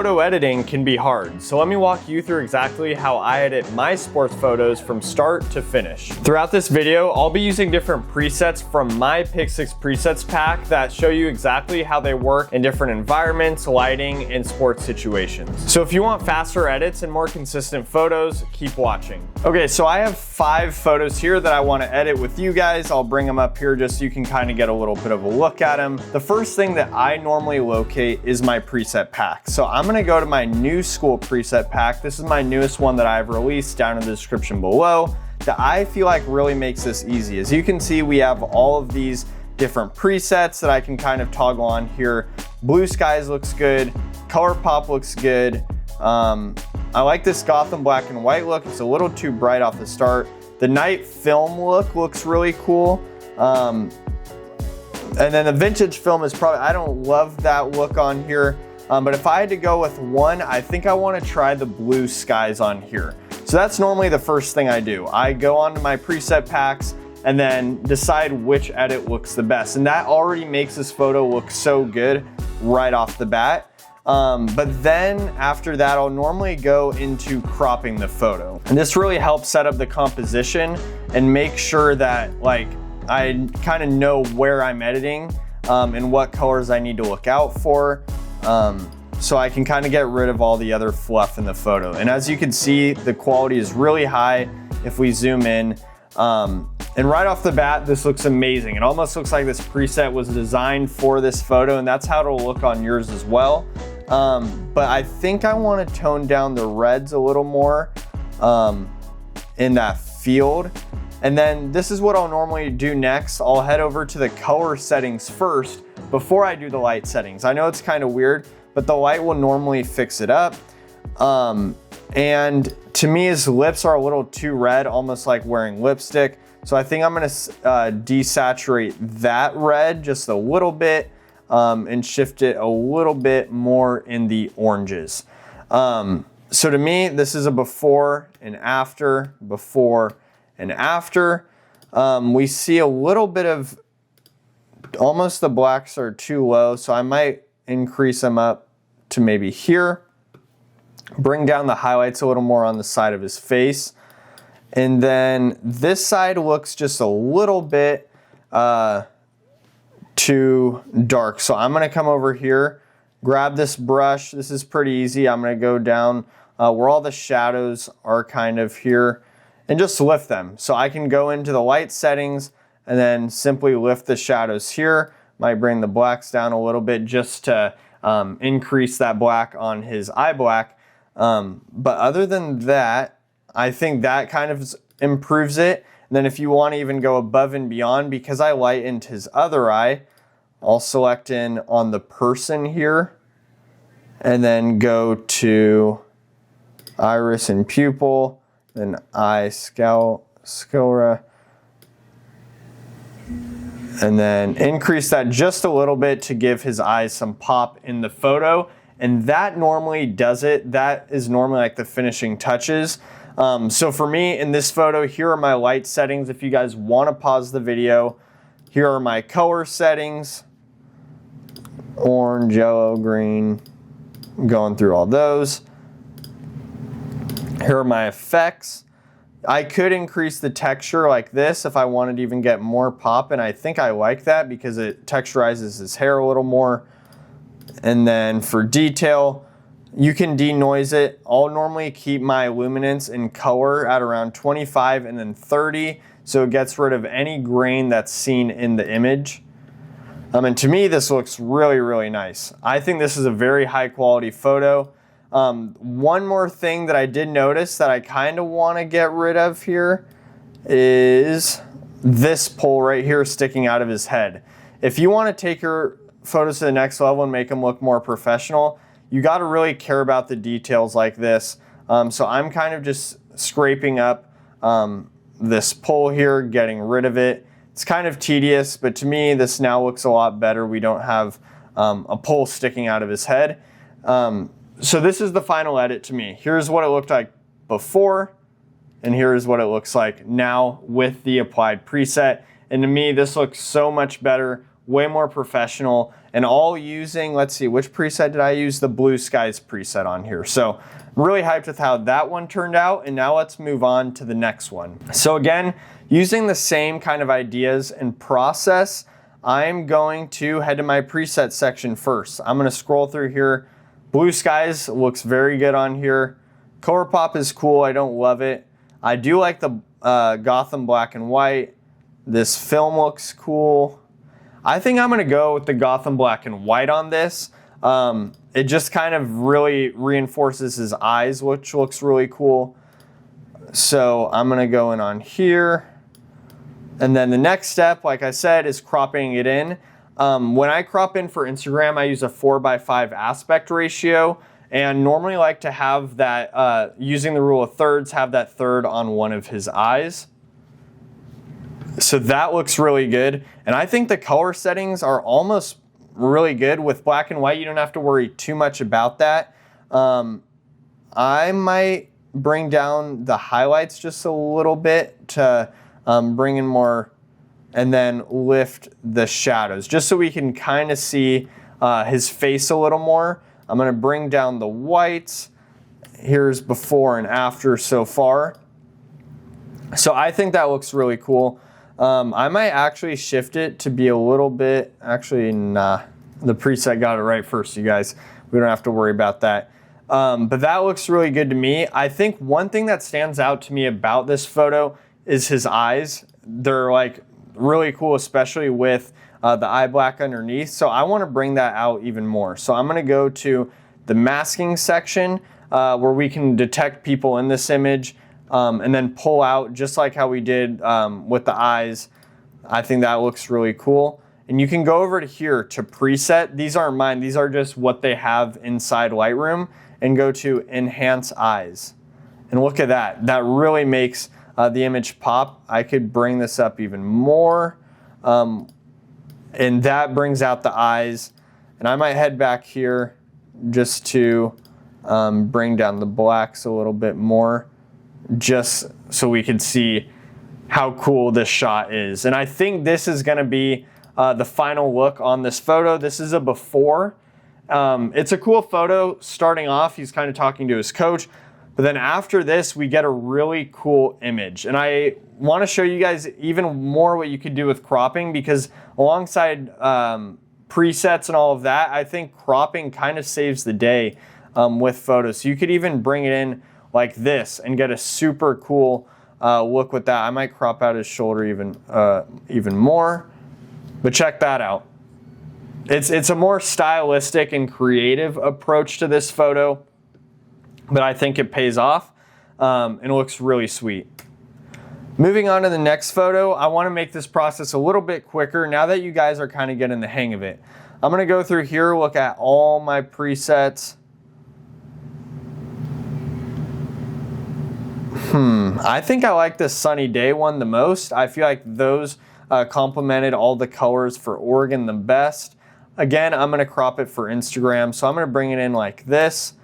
Photo editing can be hard, so let me walk you through exactly how I edit my sports photos from start to finish. Throughout this video, I'll be using different presets from my Pick 6 presets pack that show you exactly how they work in different environments, lighting, and sports situations. So if you want faster edits and more consistent photos, keep watching. Okay, so I have 5 photos here that I want to edit with you guys. I'll bring them up here just so you can kind of get a little bit of a look at them. The first thing that I normally locate is my preset pack. So I'm gonna go to my new school preset pack. This is my newest one that I've released, down in the description below, that I feel like really makes this easy. As you can see, we have all of these different presets that I can kind of toggle on here. Blue skies looks good, color pop looks good. I like this Gotham black and white look. It's a little too bright off the start. The night film look looks really cool. And then the vintage film is probably, I don't love that look on here. But if I had to go with one, I think I want to try the blue skies on here. So that's normally the first thing I do. I go onto my preset packs and then decide which edit looks the best. And that already makes this photo look so good right off the bat. But then after that, I'll normally go into cropping the photo. And this really helps set up the composition and make sure that like I kind of know where I'm editing and what colors I need to look out for. So I can kind of get rid of all the other fluff in the photo. And as you can see, the quality is really high if we zoom in. And right off the bat, this looks amazing. It almost looks like this preset was designed for this photo, and that's how it'll look on yours as well. But I think I want to tone down the reds a little more in that field. And then this is what I'll normally do next. I'll head over to the color settings first before I do the light settings. I know it's kind of weird, but the light will normally fix it up. And to me, his lips are a little too red, almost like wearing lipstick. So I think I'm gonna desaturate that red just a little bit and shift it a little bit more in the oranges. So to me, this is a before and after, before and after. We see a little bit of, almost the blacks are too low, so I might increase them up to maybe here. Bring down the highlights a little more on the side of his face. And then this side looks just a little bit too dark. So I'm gonna come over here, grab this brush. This is pretty easy. I'm gonna go down where all the shadows are kind of here and just lift them. So I can go into the light settings and then simply lift the shadows here. Might bring the blacks down a little bit just to increase that black on his eye black. But other than that, I think that kind of improves it. And then if you want to even go above and beyond, because I lightened his other eye, I'll select in on the person here and then go to iris and pupil, then eye sclera, and then increase that just a little bit to give his eyes some pop in the photo. And that normally does it. That is normally like the finishing touches. So for me in this photo, here are my light settings. If you guys want to pause the video, here are my color settings. Orange, yellow, green, going through all those. Here are my effects. I could increase the texture like this if I wanted to even get more pop, and I think I like that because it texturizes his hair a little more. And then for detail, you can denoise it. I'll normally keep my luminance and color at around 25 and then 30, so it gets rid of any grain that's seen in the image. And to me, this looks really, really nice. I think this is a very high quality photo. One more thing that I did notice that I kind of want to get rid of here is this pole right here sticking out of his head. If you want to take your photos to the next level and make them look more professional, you got to really care about the details like this. So I'm kind of just scraping up this pole here, getting rid of it. It's kind of tedious, but to me, this now looks a lot better. We don't have a pole sticking out of his head. So this is the final edit to me. Here's what it looked like before, and here's what it looks like now with the applied preset. And to me, this looks so much better, way more professional, and all using, let's see, which preset did I use? The blue skies preset on here. So I'm really hyped with how that one turned out, and now let's move on to the next one. So again, using the same kind of ideas and process, I'm going to head to my preset section first. I'm gonna scroll through here. Blue skies looks very good on here. Color pop is cool, I don't love it. I do like the Gotham black and white. This film looks cool. I think I'm gonna go with the Gotham black and white on this. It just kind of really reinforces his eyes, which looks really cool. So I'm gonna go in on here. And then the next step, like I said, is cropping it in. When I crop in for Instagram, I use a 4:5 aspect ratio, and normally like to have that, using the rule of thirds, have that third on one of his eyes. So that looks really good. And I think the color settings are almost really good. With black and white, you don't have to worry too much about that. I might bring down the highlights just a little bit to bring in more, and then lift the shadows just so we can kind of see his face a little more. I'm gonna bring down the whites. Here's before and after so far. So I think that looks really cool. I might actually shift it to be a little bit, actually nah, the preset got it right first, you guys. We don't have to worry about that. But that looks really good to me. I think one thing that stands out to me about this photo is his eyes. They're like really cool, especially with the eye black underneath. So I wanna bring that out even more. So I'm gonna go to the masking section where we can detect people in this image, and then pull out just like how we did with the eyes. I think that looks really cool. And you can go over to here to preset. These aren't mine, these are just what they have inside Lightroom, and go to enhance eyes. And look at that, that really makes the image pop. I could bring this up even more. And that brings out the eyes. And I might head back here just to bring down the blacks a little bit more, just so we can see how cool this shot is. And I think this is gonna be the final look on this photo. This is a before. It's a cool photo starting off. He's kind of talking to his coach. But then after this, we get a really cool image. And I want to show you guys even more what you could do with cropping, because alongside presets and all of that, I think cropping kind of saves the day with photos. So you could even bring it in like this and get a super cool look with that. I might crop out his shoulder even more, but check that out. It's a more stylistic and creative approach to this photo, but I think it pays off and it looks really sweet. Moving on to the next photo, I want to make this process a little bit quicker now that you guys are kind of getting the hang of it. I'm going to go through here, look at all my presets. I think I like the sunny day one the most. I feel like those complemented all the colors for Oregon the best. Again, I'm going to crop it for Instagram, so I'm going to bring it in like this.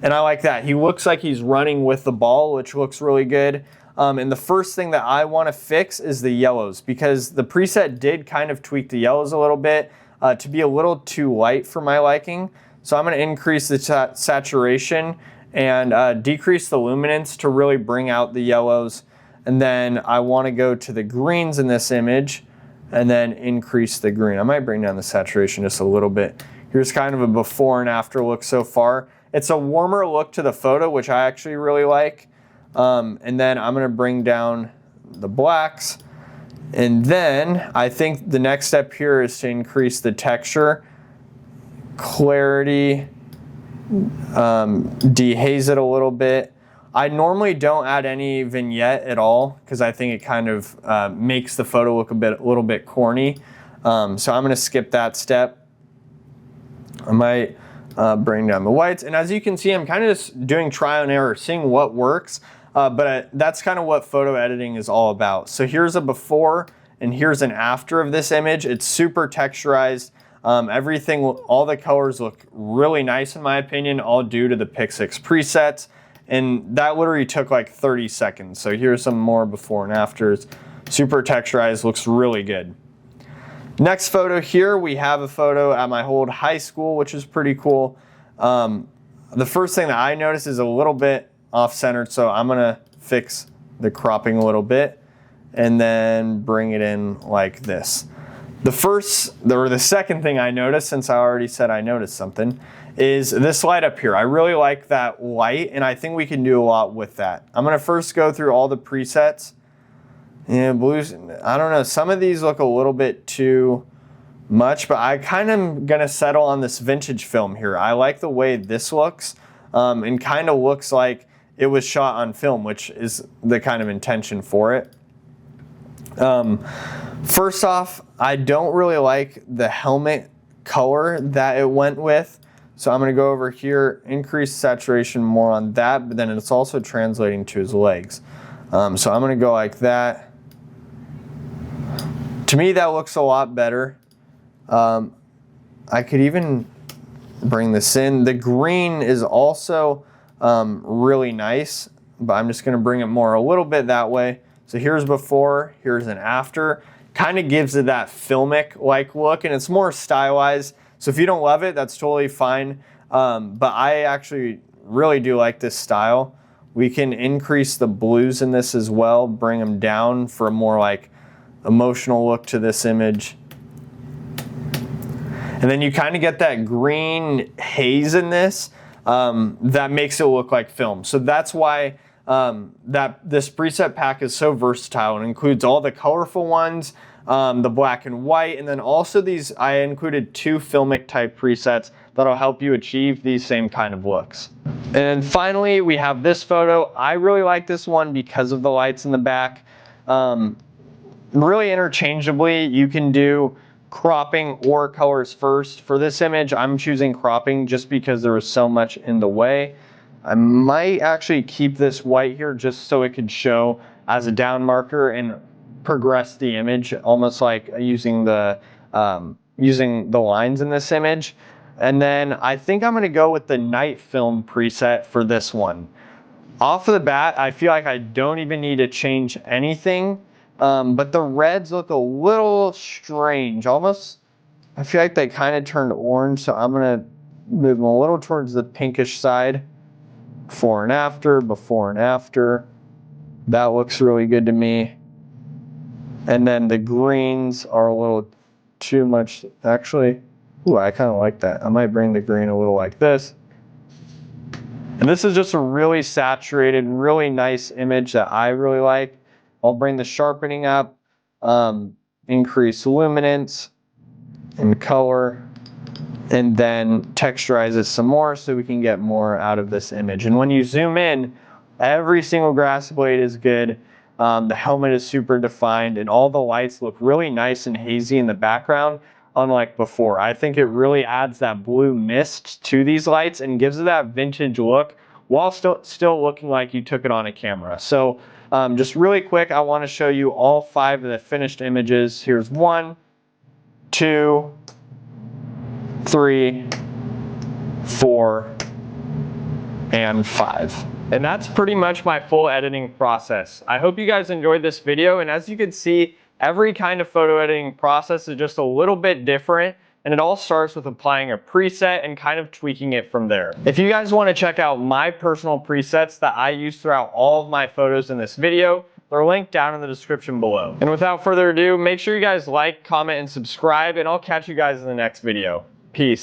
And I like that. He looks like he's running with the ball, which looks really good. And the first thing that I want to fix is the yellows, because the preset did kind of tweak the yellows a little bit to be a little too light for my liking. So I'm going to increase the saturation and decrease the luminance to really bring out the yellows. And then I want to go to the greens in this image and then increase the green. I might bring down the saturation just a little bit. Here's kind of a before and after look so far. It's a warmer look to the photo, which I actually really like. And then I'm gonna bring down the blacks. And then I think the next step here is to increase the texture, clarity, dehaze it a little bit. I normally don't add any vignette at all because I think it kind of makes the photo look a little bit corny. So I'm gonna skip that step. I might bring down the whites. And as you can see, I'm kind of just doing trial and error, seeing what works. But that's kind of what photo editing is all about. So here's a before and here's an after of this image. It's super texturized. Everything, all the colors look really nice in my opinion, all due to the Pic 6 presets. And that literally took like 30 seconds. So here's some more before and afters. Super texturized, looks really good. Next photo here, we have a photo at my old high school, which is pretty cool. The first thing that I noticed is a little bit off-centered, so I'm gonna fix the cropping a little bit and then bring it in like this. The second thing I noticed, since I already said I noticed something, is this light up here. I really like that light, and I think we can do a lot with that. I'm gonna first go through all the presets. Yeah, blues, I don't know, some of these look a little bit too much, but I kind of am gonna settle on this vintage film here. I like the way this looks, and kind of looks like it was shot on film, which is the kind of intention for it. First off, I don't really like the helmet color that it went with. So I'm gonna go over here, increase saturation more on that, but then it's also translating to his legs. So I'm gonna go like that. To me, that looks a lot better. I could even bring this in. The green is also really nice, but I'm just gonna bring it more a little bit that way. So here's before, here's an after. Kind of gives it that filmic-like look, and it's more stylized. So if you don't love it, that's totally fine. But I actually really do like this style. We can increase the blues in this as well, bring them down for a more like emotional look to this image. And then you kind of get that green haze in this that makes it look like film. So that's why this preset pack is so versatile. It includes all the colorful ones, the black and white, and then also these, I included 2 filmic type presets that'll help you achieve these same kind of looks. And then finally, we have this photo. I really like this one because of the lights in the back. Really interchangeably, you can do cropping or colors first. For this image, I'm choosing cropping just because there was so much in the way. I might actually keep this white here just so it could show as a down marker and progress the image, almost like using the lines in this image. And then I think I'm gonna go with the night film preset for this one. Off of the bat, I feel like I don't even need to change anything, but the reds look a little strange, almost. I feel like they kind of turned orange, so I'm gonna move them a little towards the pinkish side. Before and after. That looks really good to me. And then the greens are a little too much, actually. Ooh, I kind of like that. I might bring the green a little like this. And this is just a really saturated, really nice image that I really like. I'll bring the sharpening up, increase luminance and color, and then texturize it some more so we can get more out of this image. And when you zoom in, every single grass blade is good. The helmet is super defined, and all the lights look really nice and hazy in the background, unlike before. I think it really adds that blue mist to these lights and gives it that vintage look while still looking like you took it on a camera. So just really quick, I want to show you all 5 of the finished images. Here's 1, 2, 3, 4, and 5. And that's pretty much my full editing process. I hope you guys enjoyed this video, and as you can see, every kind of photo editing process is just a little bit different, and it all starts with applying a preset and kind of tweaking it from there. If you guys want to check out my personal presets that I use throughout all of my photos in this video, they're linked down in the description below. And without further ado, make sure you guys like, comment, and subscribe, and I'll catch you guys in the next video. Peace.